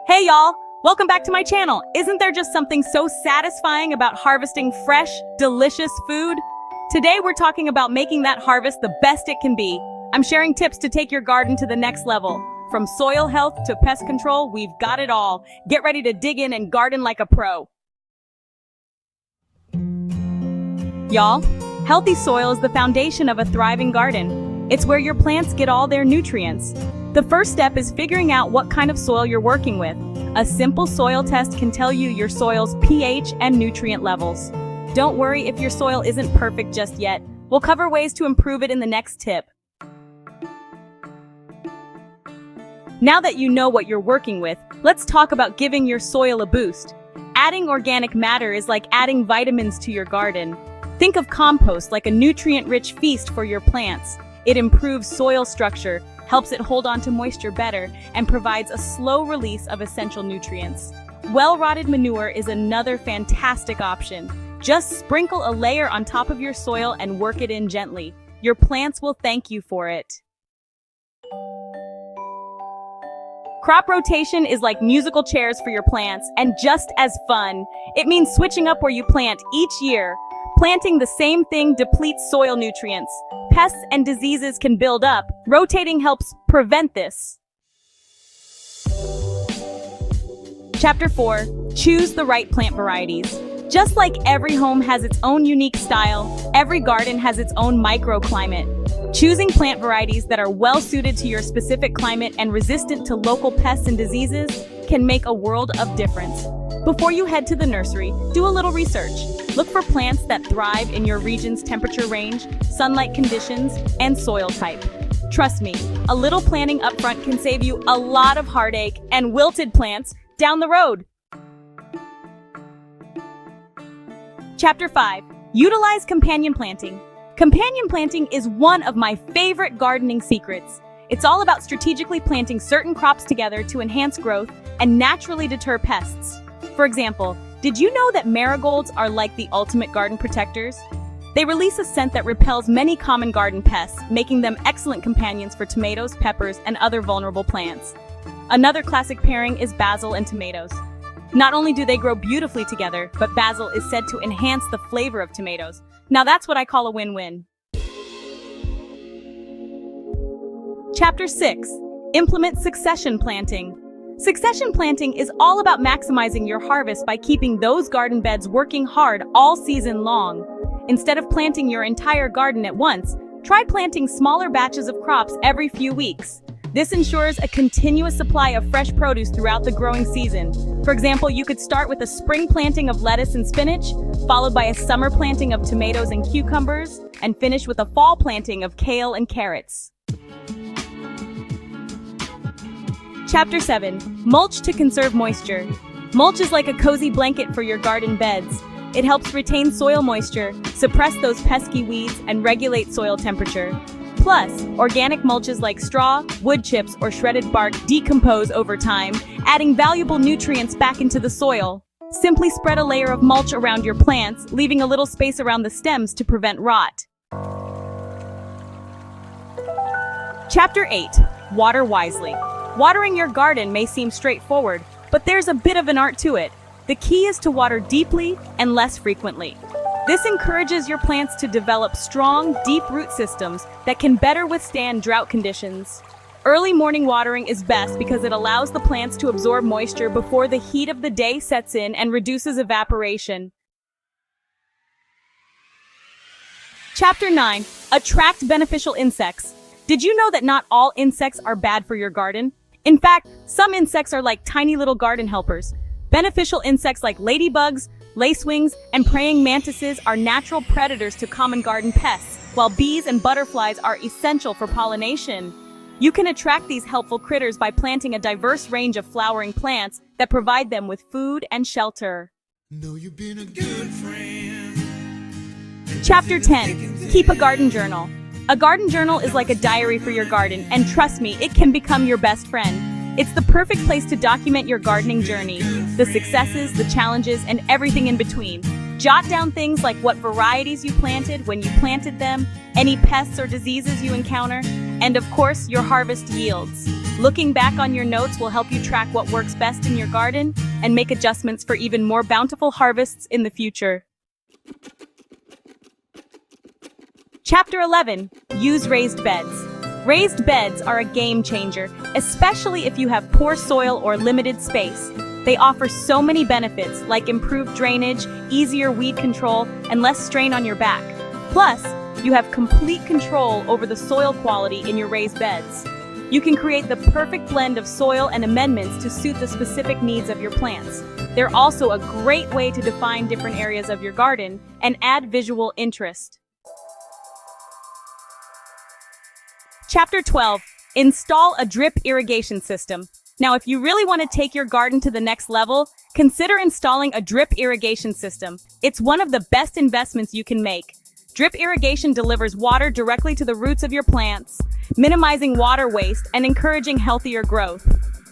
Hey y'all, welcome back to my channel. Isn't there just something so satisfying about harvesting fresh, delicious food? Today we're talking about making that harvest the best it can be. I'm sharing tips to take your garden to the next level. From soil health to pest control, we've got it all. Get ready to dig in and garden like a pro. Y'all, healthy soil is the foundation of a thriving garden. It's where your plants get all their nutrients. The first step is figuring out what kind of soil you're working with. A simple soil test can tell you your soil's pH and nutrient levels. Don't worry if your soil isn't perfect just yet. We'll cover ways to improve it in the next tip. Now that you know what you're working with, let's talk about giving your soil a boost. Adding organic matter is like adding vitamins to your garden. Think of compost like a nutrient-rich feast for your plants. It improves soil structure, helps it hold on to moisture better, and provides a slow release of essential nutrients. Well-rotted manure is another fantastic option. Just sprinkle a layer on top of your soil and work it in gently. Your plants will thank you for it. Crop rotation is like musical chairs for your plants and just as fun. It means switching up where you plant each year. Planting the same thing depletes soil nutrients. Pests and diseases can build up. Rotating helps prevent this. Chapter 4. Choose the right plant varieties. Just like every home has its own unique style, every garden has its own microclimate. Choosing plant varieties that are well suited to your specific climate and resistant to local pests and diseases can make a world of difference. Before you head to the nursery, do a little research. Look for plants that thrive in your region's temperature range, sunlight conditions, and soil type. Trust me, a little planning upfront can save you a lot of heartache and wilted plants down the road. Chapter 5. Utilize companion planting. Companion planting is one of my favorite gardening secrets. It's all about strategically planting certain crops together to enhance growth and naturally deter pests. For example, did you know that marigolds are like the ultimate garden protectors? They release a scent that repels many common garden pests, making them excellent companions for tomatoes, peppers, and other vulnerable plants. Another classic pairing is basil and tomatoes. Not only do they grow beautifully together, but basil is said to enhance the flavor of tomatoes. Now that's what I call a win-win. Chapter 6. Implement succession planting. Succession planting is all about maximizing your harvest by keeping those garden beds working hard all season long. Instead of planting your entire garden at once, try planting smaller batches of crops every few weeks. This ensures a continuous supply of fresh produce throughout the growing season. For example, you could start with a spring planting of lettuce and spinach, followed by a summer planting of tomatoes and cucumbers, and finish with a fall planting of kale and carrots. Chapter 7. Mulch to conserve moisture. Mulch is like a cozy blanket for your garden beds. It helps retain soil moisture, suppress those pesky weeds, and regulate soil temperature. Plus, organic mulches like straw, wood chips, or shredded bark decompose over time, adding valuable nutrients back into the soil. Simply spread a layer of mulch around your plants, leaving a little space around the stems to prevent rot. Chapter 8. Water wisely. Watering your garden may seem straightforward, but there's a bit of an art to it. The key is to water deeply and less frequently. This encourages your plants to develop strong, deep root systems that can better withstand drought conditions. Early morning watering is best because it allows the plants to absorb moisture before the heat of the day sets in and reduces evaporation. Chapter 9. Attract beneficial insects. Did you know that not all insects are bad for your garden? In fact, some insects are like tiny little garden helpers. Beneficial insects like ladybugs, lacewings, and praying mantises are natural predators to common garden pests, while bees and butterflies are essential for pollination. You can attract these helpful critters by planting a diverse range of flowering plants that provide them with food and shelter. Know you've been a good friend. Chapter 10. Keep a garden journal. A garden journal is like a diary for your garden, and trust me, it can become your best friend. It's the perfect place to document your gardening journey, the successes, the challenges, and everything in between. Jot down things like what varieties you planted, when you planted them, any pests or diseases you encounter, And of course, your harvest yields. Looking back on your notes will help you track what works best in your garden and make adjustments for even more bountiful harvests in the future. Chapter 11. Use raised beds. Raised beds are a game changer, especially if you have poor soil or limited space. They offer so many benefits like improved drainage, easier weed control, and less strain on your back. Plus, you have complete control over the soil quality in your raised beds. You can create the perfect blend of soil and amendments to suit the specific needs of your plants. They're also a great way to define different areas of your garden and add visual interest. Chapter 12. Install a drip irrigation system. Now, if you really want to take your garden to the next level, consider installing a drip irrigation system. It's one of the best investments you can make. Drip irrigation delivers water directly to the roots of your plants, minimizing water waste and encouraging healthier growth.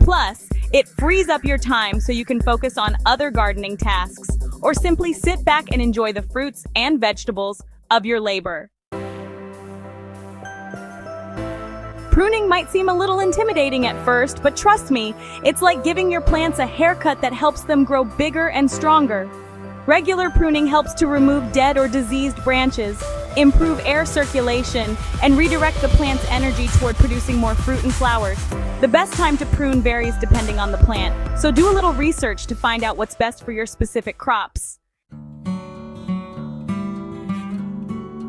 Plus, it frees up your time so you can focus on other gardening tasks, or simply sit back and enjoy the fruits and vegetables of your labor. Pruning might seem a little intimidating at first, but trust me, it's like giving your plants a haircut that helps them grow bigger and stronger. Regular pruning helps to remove dead or diseased branches, improve air circulation, and redirect the plant's energy toward producing more fruit and flowers. The best time to prune varies depending on the plant, so do a little research to find out what's best for your specific crops.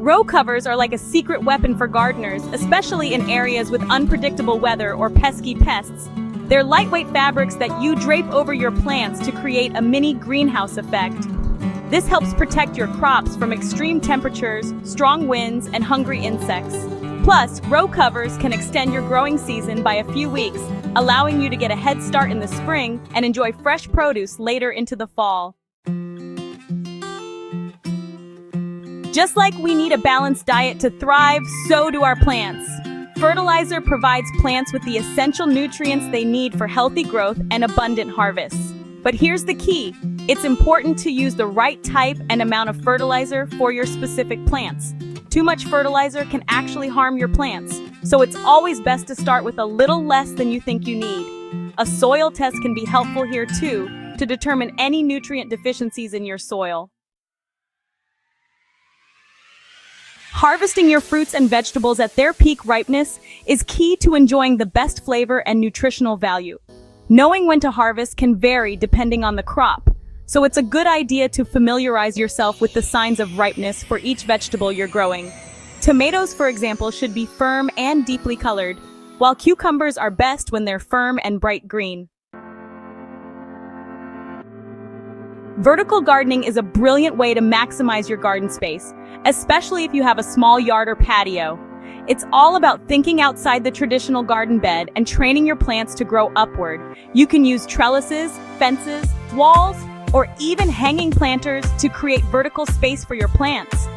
Row covers are like a secret weapon for gardeners, especially in areas with unpredictable weather or pesky pests. They're lightweight fabrics that you drape over your plants to create a mini greenhouse effect. This helps protect your crops from extreme temperatures, strong winds, and hungry insects. Plus, row covers can extend your growing season by a few weeks, allowing you to get a head start in the spring and enjoy fresh produce later into the fall. Just like we need a balanced diet to thrive, so do our plants. Fertilizer provides plants with the essential nutrients they need for healthy growth and abundant harvests. But here's the key. It's important to use the right type and amount of fertilizer for your specific plants. Too much fertilizer can actually harm your plants, so it's always best to start with a little less than you think you need. A soil test can be helpful here too, to determine any nutrient deficiencies in your soil. Harvesting your fruits and vegetables at their peak ripeness is key to enjoying the best flavor and nutritional value. Knowing when to harvest can vary depending on the crop, so it's a good idea to familiarize yourself with the signs of ripeness for each vegetable you're growing. Tomatoes, for example, should be firm and deeply colored, while cucumbers are best when they're firm and bright green. Vertical gardening is a brilliant way to maximize your garden space, especially if you have a small yard or patio. It's all about thinking outside the traditional garden bed and training your plants to grow upward. You can use trellises, fences, walls, or even hanging planters to create vertical space for your plants.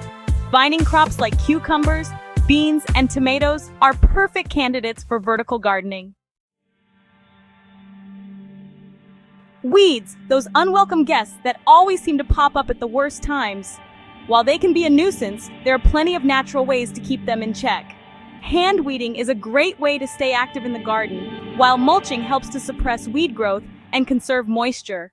Vining crops like cucumbers, beans, and tomatoes are perfect candidates for vertical gardening. Weeds, those unwelcome guests that always seem to pop up at the worst times. While they can be a nuisance, there are plenty of natural ways to keep them in check. Hand weeding is a great way to stay active in the garden, while mulching helps to suppress weed growth and conserve moisture.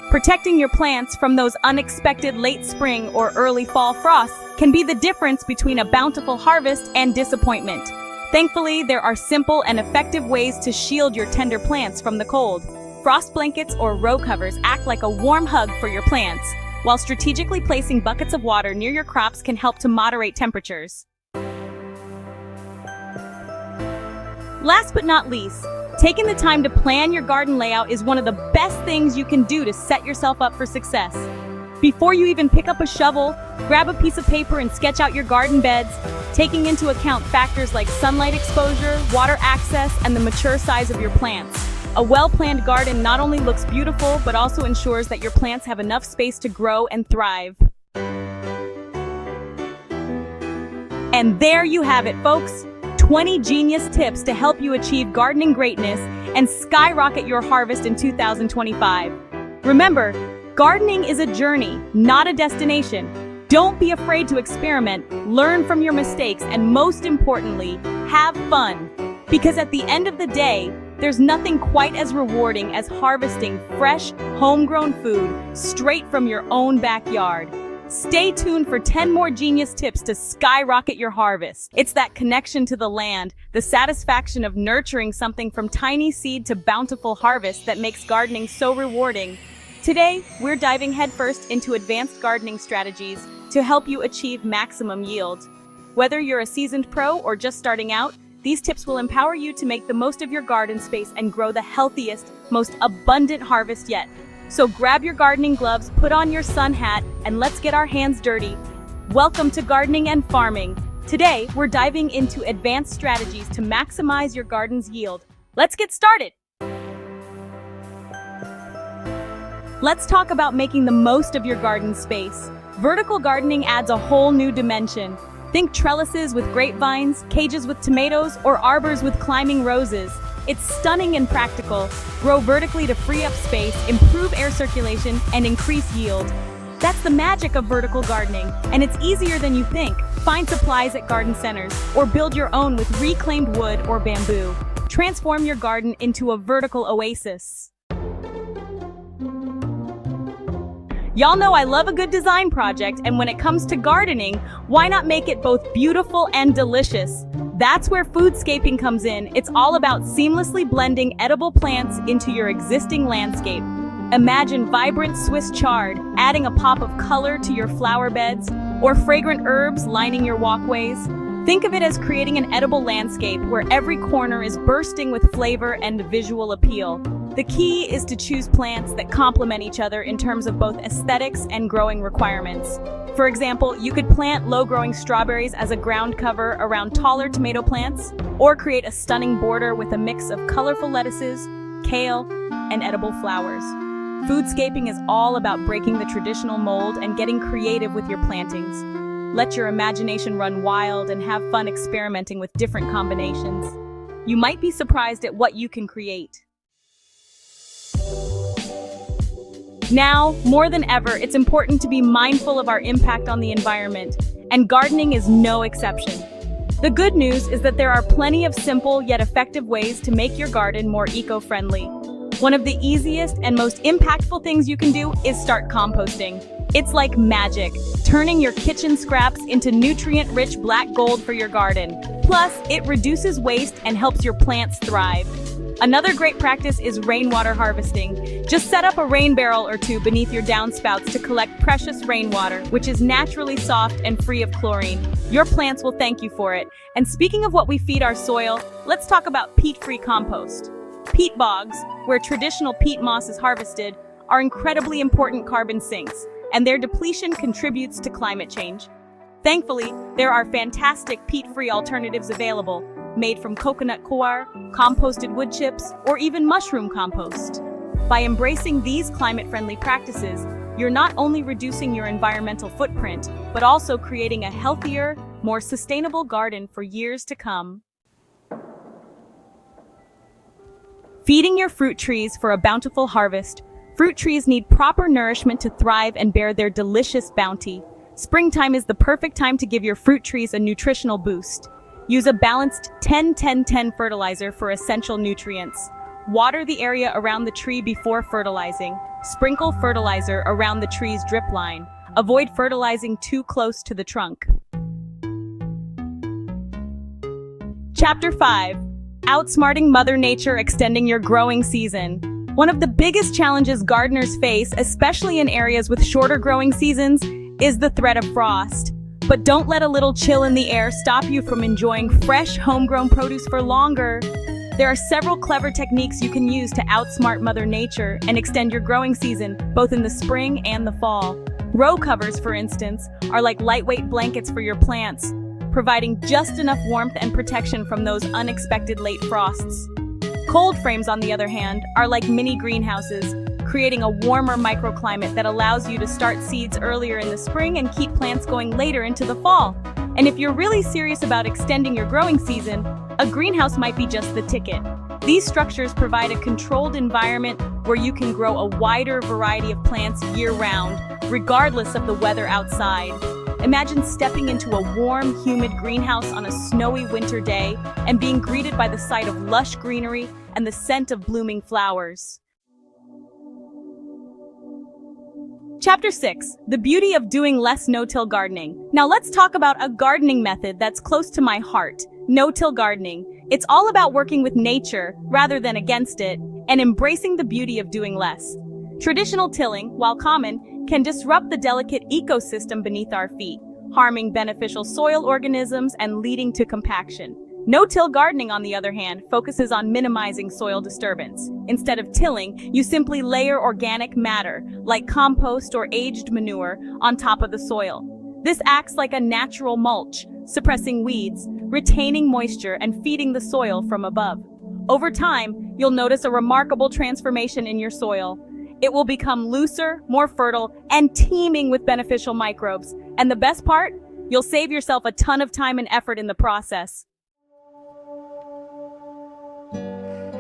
Protecting your plants from those unexpected late spring or early fall frosts can be the difference between a bountiful harvest and disappointment. Thankfully, there are simple and effective ways to shield your tender plants from the cold. Frost blankets or row covers act like a warm hug for your plants, while strategically placing buckets of water near your crops can help to moderate temperatures. Last but not least, taking the time to plan your garden layout is one of the best things you can do to set yourself up for success. Before you even pick up a shovel, grab a piece of paper and sketch out your garden beds, taking into account factors like sunlight exposure, water access, and the mature size of your plants. A well-planned garden not only looks beautiful, but also ensures that your plants have enough space to grow and thrive. And there you have it, folks. 20 genius tips to help you achieve gardening greatness and skyrocket your harvest in 2025. Remember, gardening is a journey, not a destination. Don't be afraid to experiment, learn from your mistakes, and most importantly, have fun. Because at the end of the day, there's nothing quite as rewarding as harvesting fresh, homegrown food straight from your own backyard. Stay tuned for 10 more genius tips to skyrocket your harvest. It's that connection to the land, the satisfaction of nurturing something from tiny seed to bountiful harvest that makes gardening so rewarding. Today, we're diving headfirst into advanced gardening strategies to help you achieve maximum yield. Whether you're a seasoned pro or just starting out, these tips will empower you to make the most of your garden space and grow the healthiest, most abundant harvest yet. So grab your gardening gloves, put on your sun hat, and let's get our hands dirty. Welcome to Gardening and Farming. Today, we're diving into advanced strategies to maximize your garden's yield. Let's get started. Let's talk about making the most of your garden space. Vertical gardening adds a whole new dimension. Think trellises with grapevines, cages with tomatoes, or arbors with climbing roses. It's stunning and practical. Grow vertically to free up space, improve air circulation, and increase yield. That's the magic of vertical gardening, and it's easier than you think. Find supplies at garden centers, or build your own with reclaimed wood or bamboo. Transform your garden into a vertical oasis. Y'all know I love a good design project, and when it comes to gardening, why not make it both beautiful and delicious? That's where foodscaping comes in. It's all about seamlessly blending edible plants into your existing landscape. Imagine vibrant Swiss chard, adding a pop of color to your flower beds, or fragrant herbs lining your walkways. Think of it as creating an edible landscape where every corner is bursting with flavor and visual appeal. The key is to choose plants that complement each other in terms of both aesthetics and growing requirements. For example, you could plant low-growing strawberries as a ground cover around taller tomato plants, or create a stunning border with a mix of colorful lettuces, kale, and edible flowers. Foodscaping is all about breaking the traditional mold and getting creative with your plantings. Let your imagination run wild and have fun experimenting with different combinations. You might be surprised at what you can create. Now, more than ever, it's important to be mindful of our impact on the environment, and gardening is no exception. The good news is that there are plenty of simple yet effective ways to make your garden more eco-friendly. One of the easiest and most impactful things you can do is start composting. It's like magic, turning your kitchen scraps into nutrient-rich black gold for your garden. Plus, it reduces waste and helps your plants thrive. Another great practice is rainwater harvesting. Just set up a rain barrel or two beneath your downspouts to collect precious rainwater, which is naturally soft and free of chlorine. Your plants will thank you for it. And speaking of what we feed our soil, let's talk about peat-free compost. Peat bogs, where traditional peat moss is harvested, are incredibly important carbon sinks, and their depletion contributes to climate change. Thankfully, there are fantastic peat-free alternatives available, made from coconut coir, composted wood chips, or even mushroom compost. By embracing these climate-friendly practices, you're not only reducing your environmental footprint, but also creating a healthier, more sustainable garden for years to come. Feeding your fruit trees for a bountiful harvest. Fruit trees need proper nourishment to thrive and bear their delicious bounty. Springtime is the perfect time to give your fruit trees a nutritional boost. Use a balanced 10-10-10 fertilizer for essential nutrients. Water the area around the tree before fertilizing. Sprinkle fertilizer around the tree's drip line. Avoid fertilizing too close to the trunk. Chapter 5. Outsmarting Mother Nature, extending your growing season. One of the biggest challenges gardeners face, especially in areas with shorter growing seasons, is the threat of frost. But don't let a little chill in the air stop you from enjoying fresh, homegrown produce for longer. There are several clever techniques you can use to outsmart Mother Nature and extend your growing season, both in the spring and the fall. Row covers, for instance, are like lightweight blankets for your plants, providing just enough warmth and protection from those unexpected late frosts. Cold frames, on the other hand, are like mini greenhouses, creating a warmer microclimate that allows you to start seeds earlier in the spring and keep plants going later into the fall. And if you're really serious about extending your growing season, a greenhouse might be just the ticket. These structures provide a controlled environment where you can grow a wider variety of plants year-round, regardless of the weather outside. Imagine stepping into a warm, humid greenhouse on a snowy winter day and being greeted by the sight of lush greenery and the scent of blooming flowers. Chapter 6. The beauty of doing less no-till gardening. Now let's talk about a gardening method that's close to my heart, no-till gardening. It's all about working with nature rather than against it and embracing the beauty of doing less. Traditional tilling, while common, can disrupt the delicate ecosystem beneath our feet, harming beneficial soil organisms and leading to compaction. No-till gardening, on the other hand, focuses on minimizing soil disturbance. Instead of tilling, you simply layer organic matter, like compost or aged manure, on top of the soil. This acts like a natural mulch, suppressing weeds, retaining moisture, and feeding the soil from above. Over time, you'll notice a remarkable transformation in your soil. It will become looser, more fertile, and teeming with beneficial microbes. And the best part? You'll save yourself a ton of time and effort in the process.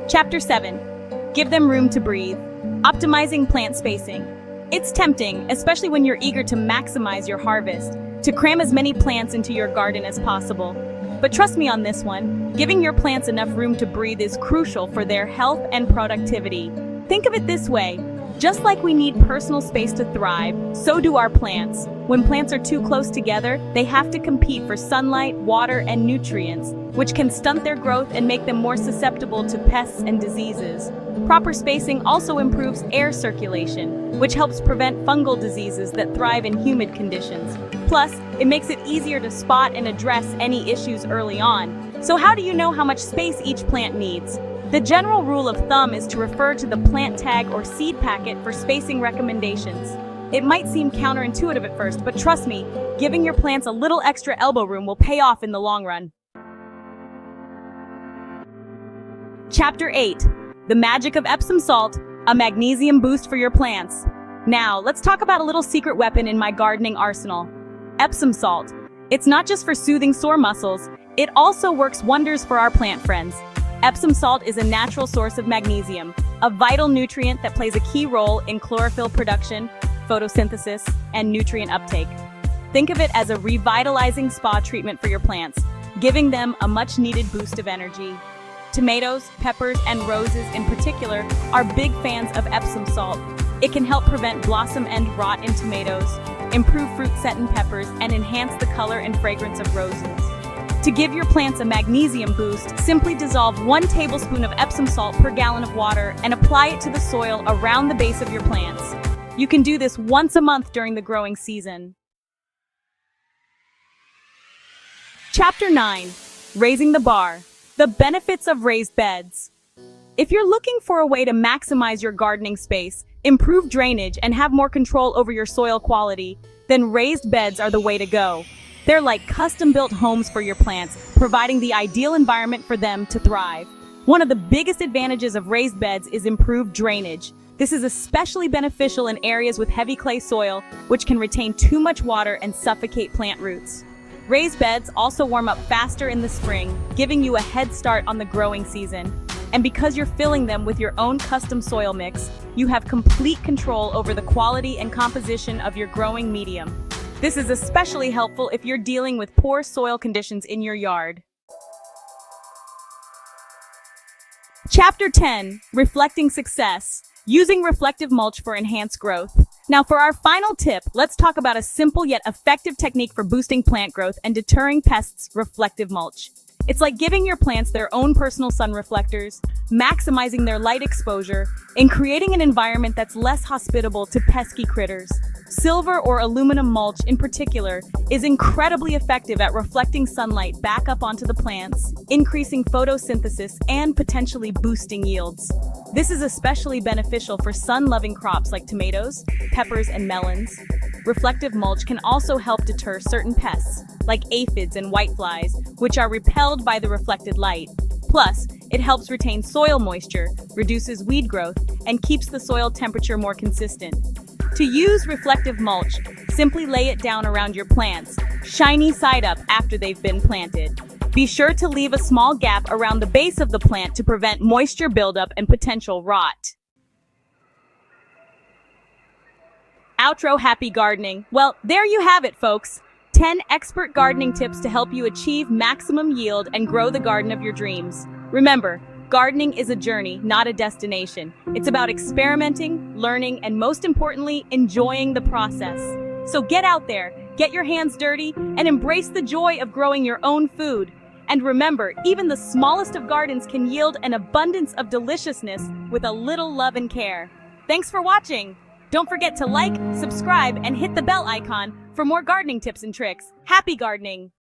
Chapter 7. Give them room to breathe. Optimizing plant spacing. It's tempting, especially when you're eager to maximize your harvest, to cram as many plants into your garden as possible. But trust me on this one, giving your plants enough room to breathe is crucial for their health and productivity. Think of it this way. Just like we need personal space to thrive, so do our plants. When plants are too close together, they have to compete for sunlight, water, and nutrients, which can stunt their growth and make them more susceptible to pests and diseases. Proper spacing also improves air circulation, which helps prevent fungal diseases that thrive in humid conditions. Plus, it makes it easier to spot and address any issues early on. So how do you know how much space each plant needs? The general rule of thumb is to refer to the plant tag or seed packet for spacing recommendations. It might seem counterintuitive at first, but trust me, giving your plants a little extra elbow room will pay off in the long run. Chapter 8. The magic of Epsom salt, a magnesium boost for your plants. Now, let's talk about a little secret weapon in my gardening arsenal. Epsom salt. It's not just for soothing sore muscles, it also works wonders for our plant friends. Epsom salt is a natural source of magnesium, a vital nutrient that plays a key role in chlorophyll production, photosynthesis, and nutrient uptake. Think of it as a revitalizing spa treatment for your plants, giving them a much-needed boost of energy. Tomatoes, peppers, and roses in particular are big fans of Epsom salt. It can help prevent blossom end rot in tomatoes, improve fruit set in peppers, and enhance the color and fragrance of roses. To give your plants a magnesium boost, simply dissolve 1 tablespoon of Epsom salt per gallon of water and apply it to the soil around the base of your plants. You can do this once a month during the growing season. Chapter 9. Raising the bar. The benefits of raised beds. If you're looking for a way to maximize your gardening space, improve drainage, and have more control over your soil quality, then raised beds are the way to go. They're like custom-built homes for your plants, providing the ideal environment for them to thrive. One of the biggest advantages of raised beds is improved drainage. This is especially beneficial in areas with heavy clay soil, which can retain too much water and suffocate plant roots. Raised beds also warm up faster in the spring, giving you a head start on the growing season. And because you're filling them with your own custom soil mix, you have complete control over the quality and composition of your growing medium. This is especially helpful if you're dealing with poor soil conditions in your yard. Chapter 10. Reflecting success. Using reflective mulch for enhanced growth. Now for our final tip, let's talk about a simple yet effective technique for boosting plant growth and deterring pests: reflective mulch. It's like giving your plants their own personal sun reflectors, maximizing their light exposure, and creating an environment that's less hospitable to pesky critters. Silver or aluminum mulch in particular is incredibly effective at reflecting sunlight back up onto the plants, increasing photosynthesis and potentially boosting yields. This is especially beneficial for sun-loving crops like tomatoes, peppers, and melons. Reflective mulch can also help deter certain pests, like aphids and whiteflies, which are repelled by the reflected light. Plus, it helps retain soil moisture, reduces weed growth, and keeps the soil temperature more consistent. To use reflective mulch, simply lay it down around your plants, shiny side up after they've been planted. Be sure to leave a small gap around the base of the plant to prevent moisture buildup and potential rot. Outro: happy gardening. Well, there you have it, folks. 10 expert gardening tips to help you achieve maximum yield and grow the garden of your dreams. Remember, gardening is a journey, not a destination. It's about experimenting, learning, and most importantly, enjoying the process. So get out there, get your hands dirty, and embrace the joy of growing your own food. And remember, even the smallest of gardens can yield an abundance of deliciousness with a little love and care. Thanks for watching! Don't forget to like, subscribe, and hit the bell icon for more gardening tips and tricks. Happy gardening!